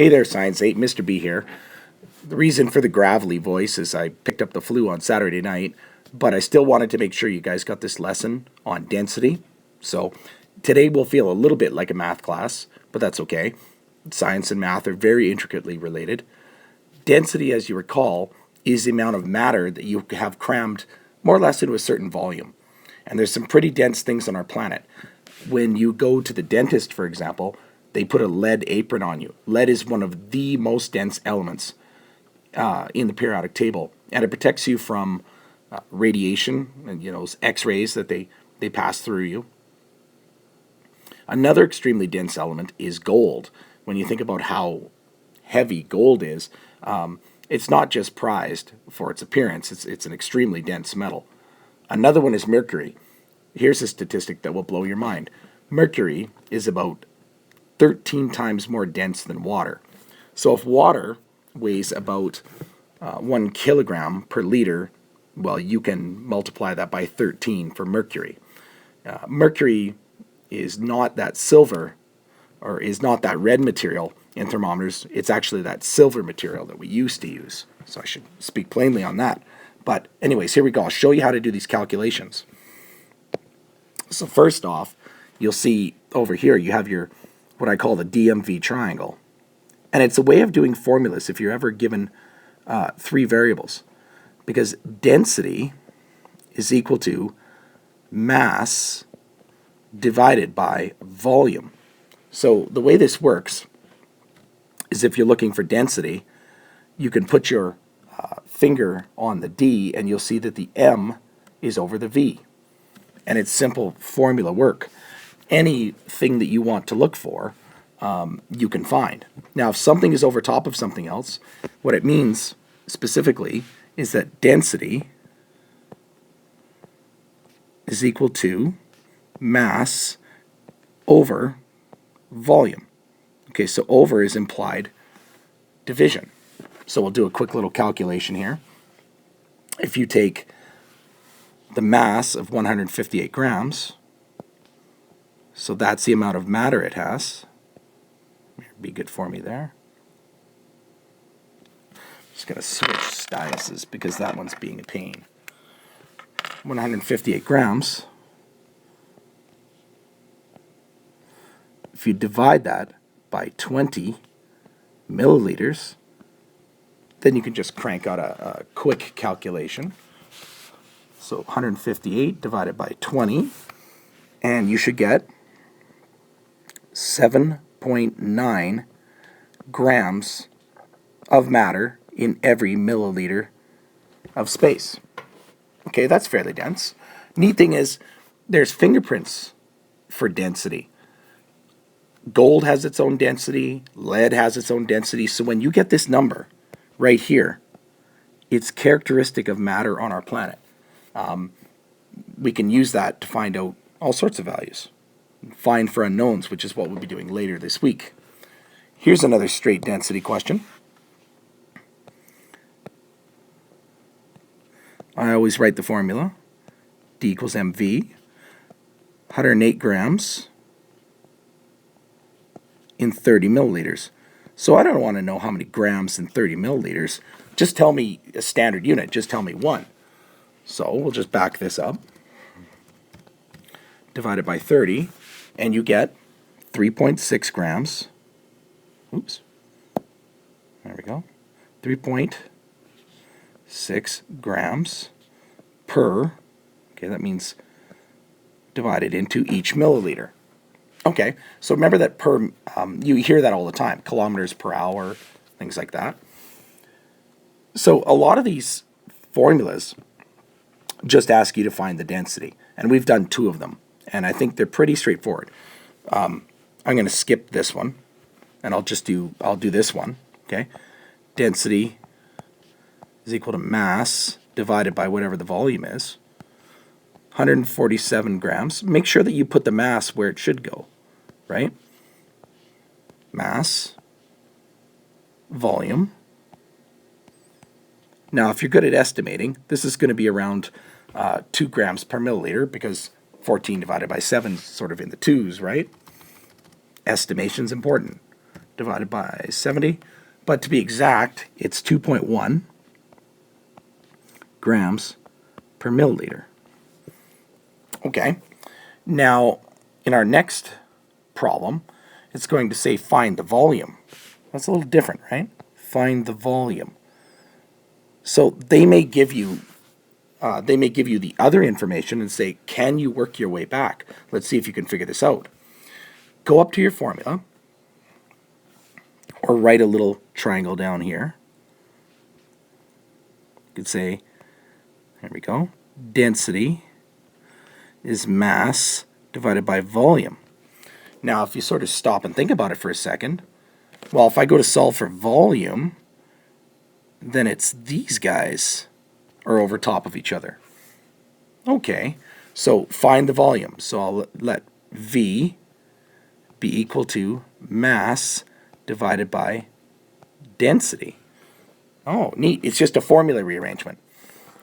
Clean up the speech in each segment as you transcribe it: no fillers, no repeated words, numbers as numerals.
Hey there, Science 8, Mr. B here. The reason for the gravelly voice is I picked up the flu on Saturday night, but I still wanted to make sure you guys got this lesson on density. So today will feel a little bit like a math class, but that's okay. Science and math are very intricately related. Density, as you recall, is the amount of matter that you have crammed more or less into a certain volume. And there's some pretty dense things on our planet. When you go to the dentist, for example, they put a lead apron on you. Lead is one of the most dense elements in the periodic table, and it protects you from radiation and X-rays that they pass through you. Another extremely dense element is gold. When you think about how heavy gold is, it's not just prized for its appearance. It's an extremely dense metal. Another one is mercury. Here's a statistic that will blow your mind. Mercury is about 13 times more dense than water. So if water weighs about 1 kilogram per liter, well, you can multiply that by 13 for mercury. Mercury is not that silver, or is not that red material in thermometers. It's actually that silver material that we used to use. So I should speak plainly on that. But anyways, here we go. I'll show you how to do these calculations. So first off, you'll see over here you have your what I call the DMV triangle. And it's a way of doing formulas if you're ever given 3 variables. Because density is equal to mass divided by volume. So the way this works is if you're looking for density, you can put your finger on the D and you'll see that the M is over the V. And it's simple formula work. Anything that you want to look for, you can find. Now, if something is over top of something else, what it means specifically is that density is equal to mass over volume. Okay, so over is implied division. So we'll do a quick little calculation here. If you take the mass of 158 grams, so that's the amount of matter it has. Be good for me there. Just going to switch styluses because that one's being a pain. 158 grams. If you divide that by 20 milliliters, then you can just crank out a quick calculation. So 158 divided by 20, and you should get 7.9 grams of matter in every milliliter of space. Okay, that's fairly dense. Neat thing is, there's fingerprints for density. Gold has its own density, lead has its own density, so when you get this number right here, it's characteristic of matter on our planet. We can use that to find out all sorts of values. Find for unknowns, which is what we'll be doing later this week. Here's another straight density question. I always write the formula. D equals mv. 108 grams in 30 milliliters. So I don't want to know how many grams in 30 milliliters. Just tell me a standard unit. Just tell me 1. So we'll just back this up. Divide it by 30, and you get 3.6 grams. Oops. There we go. 3.6 grams per, okay, that means divided into each milliliter. Okay, so remember that per, you hear that all the time, kilometers per hour, things like that. So a lot of these formulas just ask you to find the density, and we've done 2 of them, and I think they're pretty straightforward. I'm going to skip this one, and I'll do this one, okay? Density is equal to mass divided by whatever the volume is. 147 grams. Make sure that you put the mass where it should go, right? Mass, volume. Now, if you're good at estimating, this is going to be around 2 grams per milliliter because 14 divided by 7 is sort of in the 2s, right? Estimation's important. divided by 70. But to be exact, it's 2.1 grams per milliliter. Okay, now in our next problem, it's going to say find the volume. That's a little different, right? Find the volume. So they may give you the other information and say, can you work your way back? Let's see if you can figure this out. Go up to your formula, or write a little triangle down here. You could say, there we go, density is mass divided by volume. Now, if you sort of stop and think about it for a second, well, if I go to solve for volume, then it's these guys are over top of each other. Okay, so find the volume. So I'll let V be equal to mass divided by density. Oh, neat. It's just a formula rearrangement.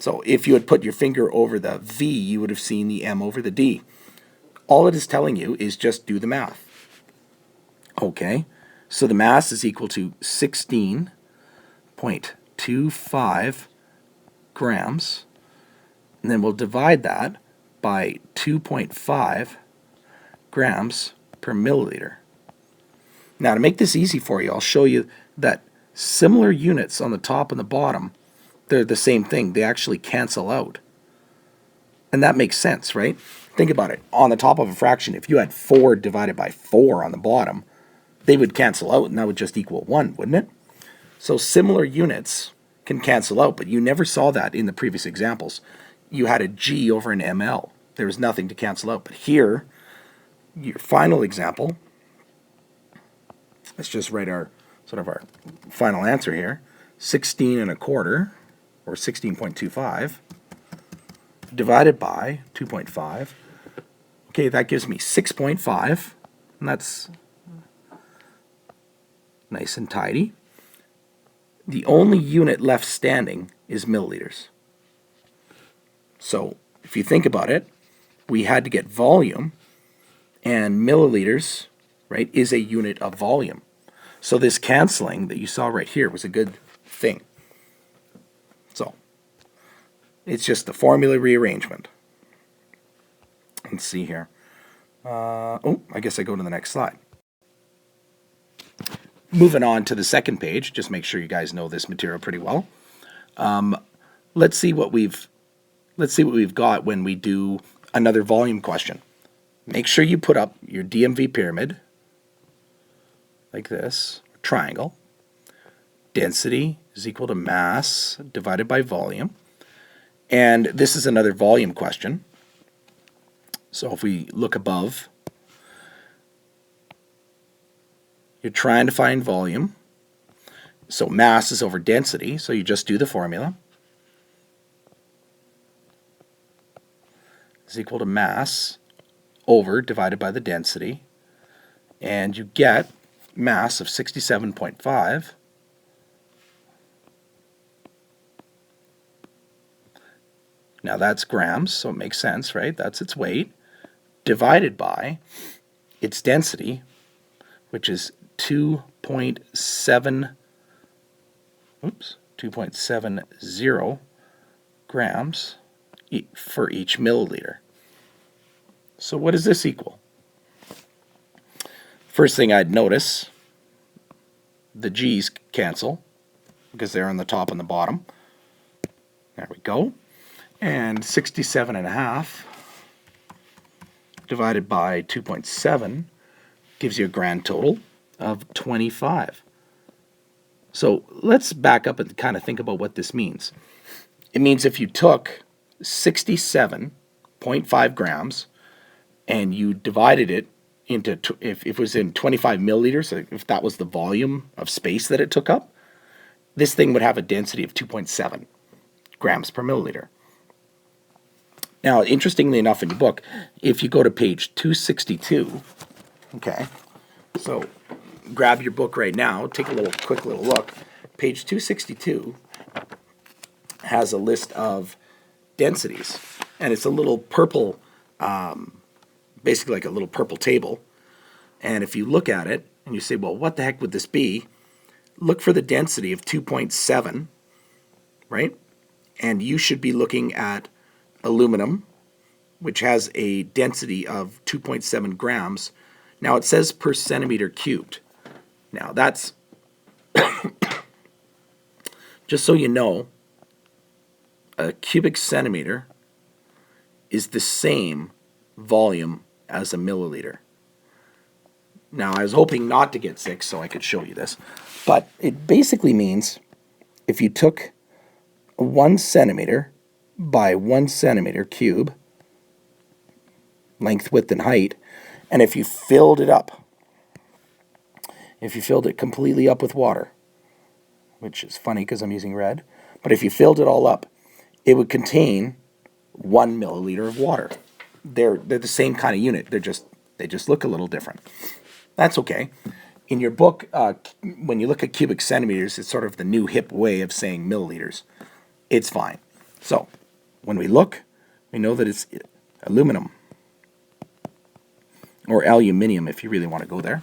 So if you had put your finger over the V, you would have seen the M over the D. All it is telling you is just do the math. Okay, so the mass is equal to 16.25 grams, and then we'll divide that by 2.5 grams per milliliter. Now, to make this easy for you, I'll show you that similar units on the top and the bottom, they're the same thing. They actually cancel out. And that makes sense, right? Think about it. On the top of a fraction, if you had 4 divided by 4 on the bottom, they would cancel out, and that would just equal 1, wouldn't it? So similar units can cancel out, but you never saw that in the previous examples. You had a G over an ml. There was nothing to cancel out. But here, your final example, let's just write our final answer here. 16 and a quarter, or 16.25, divided by 2.5. Okay, that gives me 6.5, and that's nice and tidy. The only unit left standing is milliliters. So if you think about it, we had to get volume, and milliliters, right, is a unit of volume. So this canceling that you saw right here was a good thing. So it's just the formula rearrangement. Let's see here. I guess I go to the next slide. Moving on to the second page, just make sure you guys know this material pretty well. Let's see what we've got when we do another volume question. Make sure you put up your DMV pyramid like this, triangle. Density is equal to mass divided by volume. And this is another volume question. So if we look above, you're trying to find volume. So mass is over density, so you just do the formula. Is equal to mass over divided by the density. And you get mass of 67.5. Now that's grams, so it makes sense, right? That's its weight, divided by its density, which is 2.70 grams for each milliliter. So what does this equal? First thing I'd notice, the G's cancel because they're on the top and the bottom. There we go. And 67.5 divided by 2.7 gives you a grand total of 25. So let's back up and kind of think about what this means. It means if you took 67.5 grams and you divided it into, if it was in 25 milliliters, if that was the volume of space that it took up, this thing would have a density of 2.7 grams per milliliter. Now, interestingly enough in your book, if you go to page 262, okay, so grab your book right now, take a quick little look. Page 262 has a list of densities, and it's a little purple, basically like a little purple table. And if you look at it and you say, well, what the heck would this be? Look for the density of 2.7, right? And you should be looking at aluminum, which has a density of 2.7 grams. Now it says per centimeter cubed. Now that's, just so you know, a cubic centimeter is the same volume as a milliliter. Now I was hoping not to get sick so I could show you this, but it basically means if you took 1 centimeter by 1 centimeter cube, length, width, and height, and if you filled it up, if you filled it completely up with water, which is funny because I'm using red, but if you filled it all up, it would contain 1 milliliter of water. They're the same kind of unit. They just look a little different. That's okay. In your book, when you look at cubic centimeters, it's sort of the new hip way of saying milliliters. It's fine. So when we look, we know that it's aluminum, or aluminium if you really want to go there.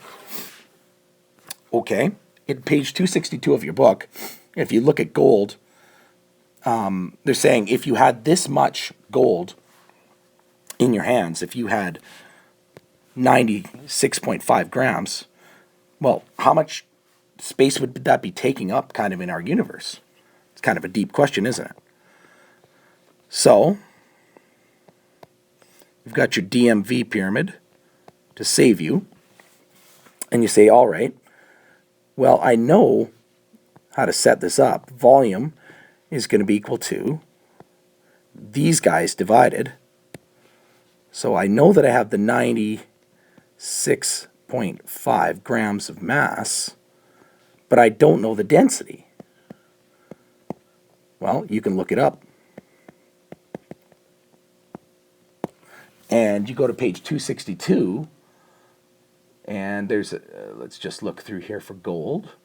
Okay, in page 262 of your book, if you look at gold, they're saying if you had this much gold in your hands, if you had 96.5 grams, well, how much space would that be taking up kind of in our universe? It's kind of a deep question, isn't it? So, you've got your DMV pyramid to save you, and you say, all right, well, I know how to set this up. Volume is going to be equal to these guys divided. So I know that I have the 96.5 grams of mass, but I don't know the density. Well, you can look it up. And you go to page 262, and there's let's just look through here for gold.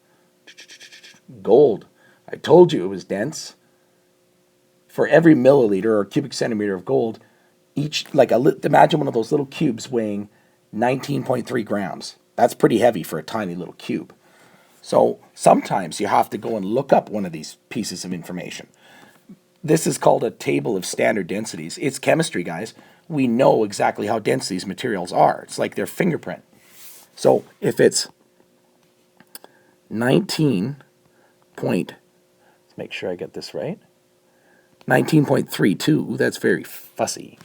Gold. I told you it was dense. For every milliliter or cubic centimeter of gold, imagine one of those little cubes weighing 19.3 grams. That's pretty heavy for a tiny little cube. So sometimes you have to go and look up one of these pieces of information. This is called a table of standard densities. It's chemistry, guys. We know exactly how dense these materials are. It's like their fingerprint. So if it's 19 point, let's make sure I get this right, 19.32, that's very fussy,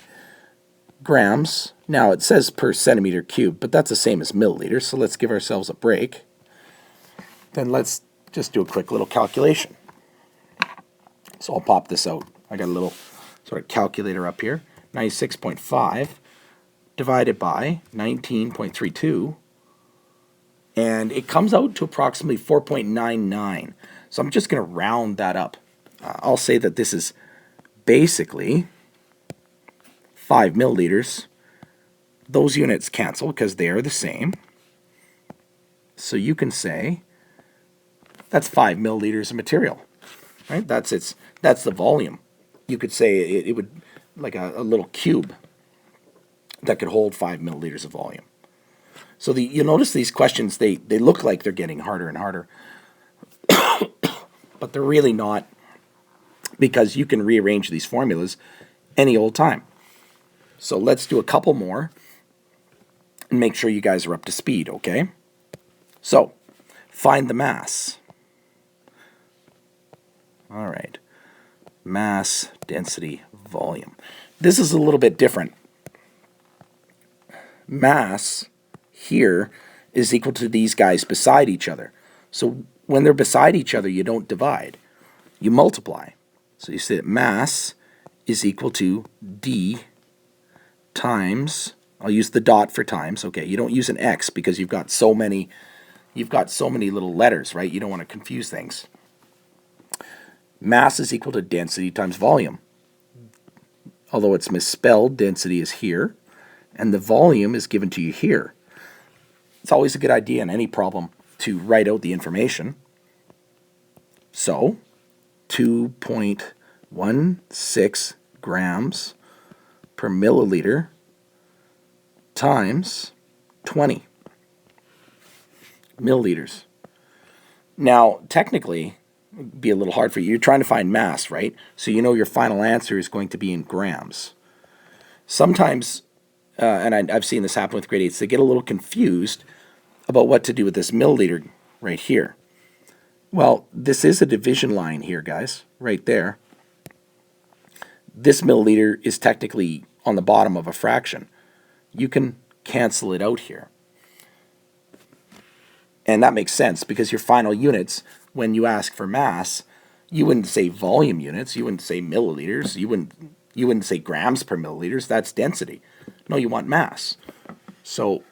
grams. Now it says per centimeter cubed, but that's the same as milliliters, so let's give ourselves a break. Then let's just do a quick little calculation. So I'll pop this out. I got a little sort of calculator up here. 96.5 divided by 19.32, and it comes out to approximately 4.99. So I'm just going to round that up. I'll say that this is basically 5 milliliters. Those units cancel because they are the same. So you can say that's 5 milliliters of material, right? That's the volume. You could say it would, like a little cube that could hold 5 milliliters of volume. So you'll notice these questions, they look like they're getting harder and harder, but they're really not, because you can rearrange these formulas any old time. So let's do a couple more and make sure you guys are up to speed, okay? So, find the mass. All right. Mass, density, volume. This is a little bit different. Mass here is equal to these guys beside each other. So when they're beside each other, you don't divide. You multiply. So you say that mass is equal to D times, I'll use the dot for times, okay? You don't use an X because you've got so many little letters, right? You don't want to confuse things. Mass is equal to density times volume. Although it's misspelled, density is here, and the volume is given to you here. It's always a good idea in any problem to write out the information. So, 2.16 grams per milliliter times 20. milliliters. Now, technically, it'd be a little hard for you. You're trying to find mass, right? So you know your final answer is going to be in grams. Sometimes, and I've seen this happen with grade 8s, they get a little confused about what to do with this milliliter right here. Well, this is a division line here, guys, right there. This milliliter is technically on the bottom of a fraction. You can cancel it out here. And that makes sense because your final units, when you ask for mass, you wouldn't say volume units, you wouldn't say milliliters, you wouldn't say grams per milliliters, that's density. No, you want mass. So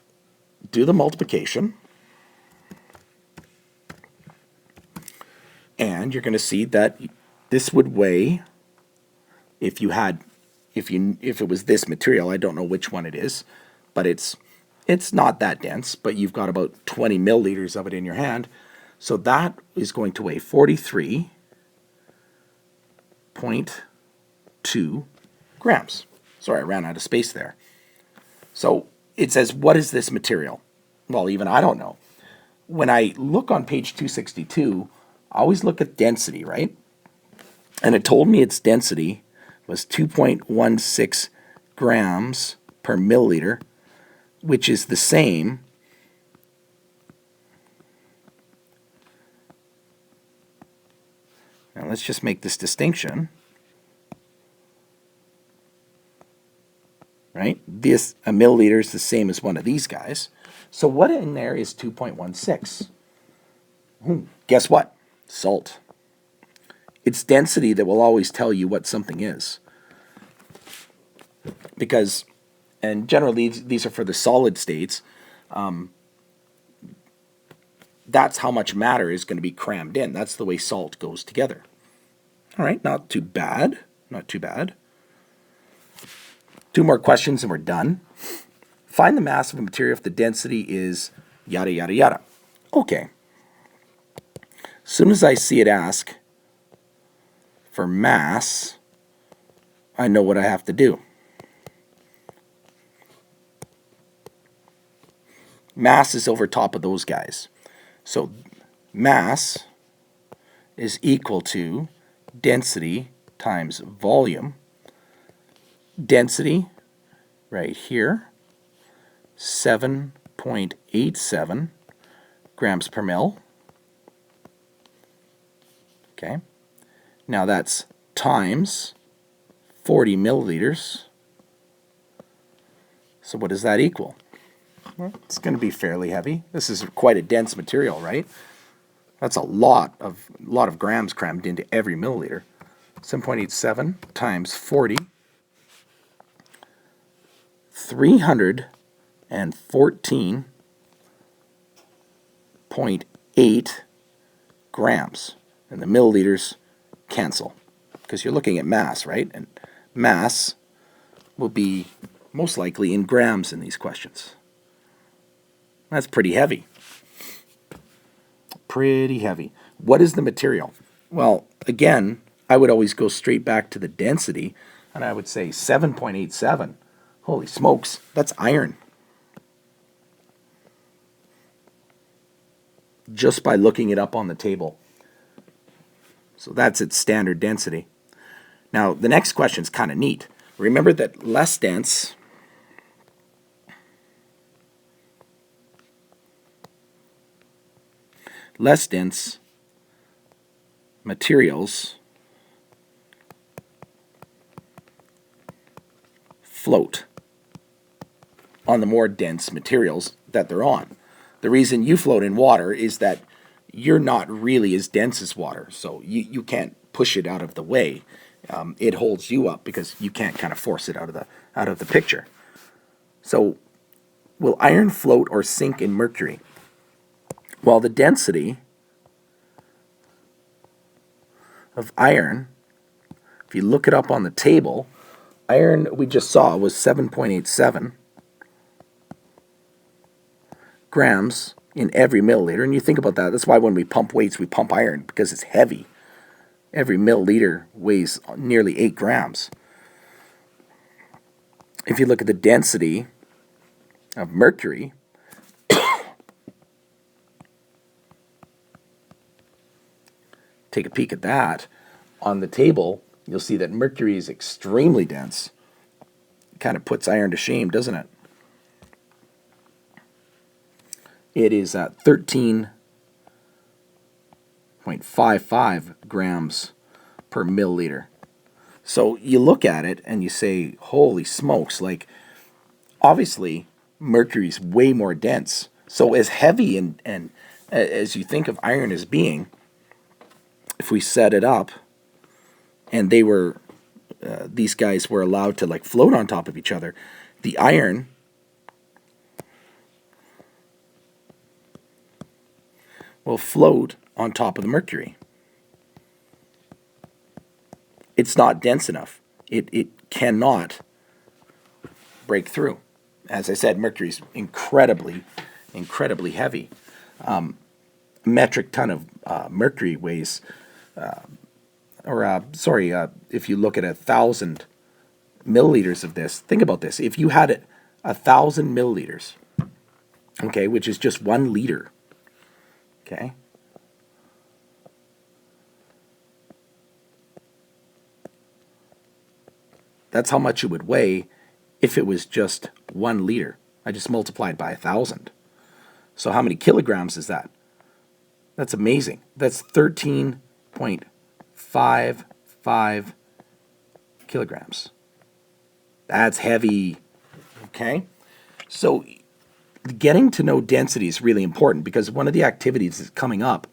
do the multiplication. And you're going to see that this would weigh, if it was this material, I don't know which one it is, but it's not that dense, but you've got about 20 milliliters of it in your hand. So that is going to weigh 43.2 grams. Sorry, I ran out of space there. So it says, what is this material? Well, even I don't know. When I look on page 262, I always look at density, right? And it told me its density was 2.16 grams per milliliter, which is the same now let's just make this distinction, right? A milliliter is the same as one of these guys. So what in there is 2.16? Guess what? Salt. It's density that will always tell you what something is. Because, and generally these are for the solid states, that's how much matter is going to be crammed in. That's the way salt goes together. All right, not too bad. Not too bad. 2 more questions and we're done. Find the mass of a material if the density is yada, yada, yada. Okay. As soon as I see it ask for mass, I know what I have to do. Mass is over top of those guys. So mass is equal to density times volume. Density, right here, 7.87 grams per mil. Okay. Now that's times 40 milliliters. So what does that equal? Well, it's going to be fairly heavy. This is quite a dense material, right? That's a lot of grams crammed into every milliliter. 7.87 times 40, 314.8 grams. And the milliliters cancel because you're looking at mass, right? And mass will be most likely in grams in these questions. That's pretty heavy. Pretty heavy. What is the material? Well, again, I would always go straight back to the density, and I would say 7.87. Holy smokes, that's iron. Just by looking it up on the table. So that's its standard density. Now, the next question is kind of neat. Remember that less dense materials float on the more dense materials that they're on. The reason you float in water is that you're not really as dense as water, so you can't push it out of the way. It holds you up because you can't kind of force it out of the picture. So, will iron float or sink in mercury? Well, the density of iron, if you look it up on the table, iron we just saw was 7.87 grams in every milliliter. And you think about that, that's why when we pump weights, we pump iron, because it's heavy. Every milliliter weighs nearly 8 grams. If you look at the density of mercury, take a peek at that. On the table, you'll see that mercury is extremely dense. Kind of puts iron to shame, doesn't it? It is at 13.55 grams per milliliter. So you look at it and you say, holy smokes, like obviously mercury's way more dense. So as heavy and as you think of iron as being, if we set it up and they were, these guys were allowed to like float on top of each other, the iron will float on top of the mercury. It's not dense enough. It cannot break through. As I said, mercury's incredibly heavy. A metric ton of mercury weighs, if you look at 1,000 milliliters of this, think about this. If you had it 1,000 milliliters, okay, which is just 1 liter, okay, that's how much it would weigh if it was just 1 liter. I just multiplied by 1,000. So how many kilograms is that? That's amazing. That's 13.55 kilograms. That's heavy. Okay? So getting to know density is really important because one of the activities that's coming up,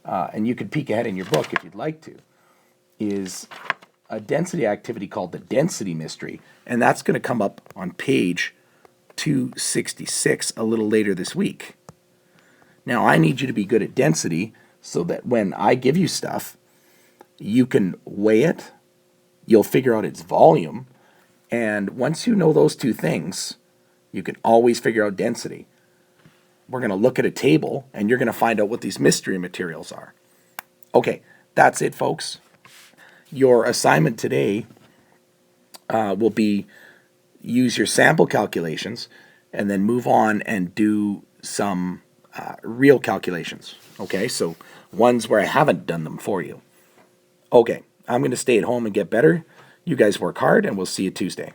and you could peek ahead in your book if you'd like to, is a density activity called the density mystery. And that's going to come up on page 266 a little later this week. Now, I need you to be good at density so that when I give you stuff, you can weigh it, you'll figure out its volume, and once you know those two things, you can always figure out density. We're going to look at a table, and you're going to find out what these mystery materials are. Okay, that's it, folks. Your assignment today will be use your sample calculations and then move on and do some real calculations. Okay, so ones where I haven't done them for you. Okay, I'm going to stay at home and get better. You guys work hard, and we'll see you Tuesday.